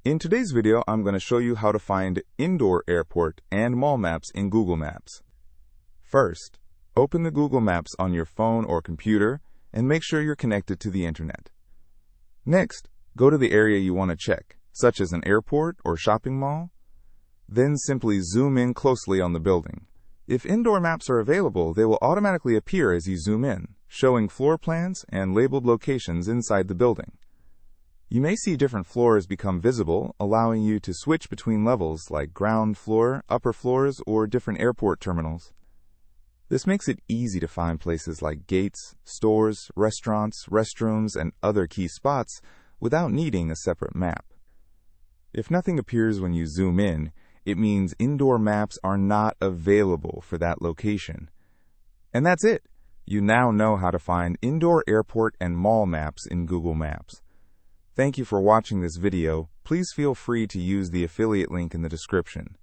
In today's video, I'm going to show you how to find indoor airport and mall maps in Google Maps. First, open the Google Maps on your phone or computer and make sure you're connected to the internet. Next, go to the area you want to check, such as an airport or shopping mall. Then simply zoom in closely on the building. If indoor maps are available, they will automatically appear as you zoom in, showing floor plans and labeled locations inside the building. You may see different floors become visible, allowing you to switch between levels like ground floor, upper floors, or different airport terminals. This makes it easy to find places like gates, stores, restaurants, restrooms, and other key spots without needing a separate map. If nothing appears when you zoom in, it means indoor maps are not available for that location. And that's it. You now know how to find indoor airport and mall maps in Google Maps. Thank you for watching this video. Please feel free to use the affiliate link in the description.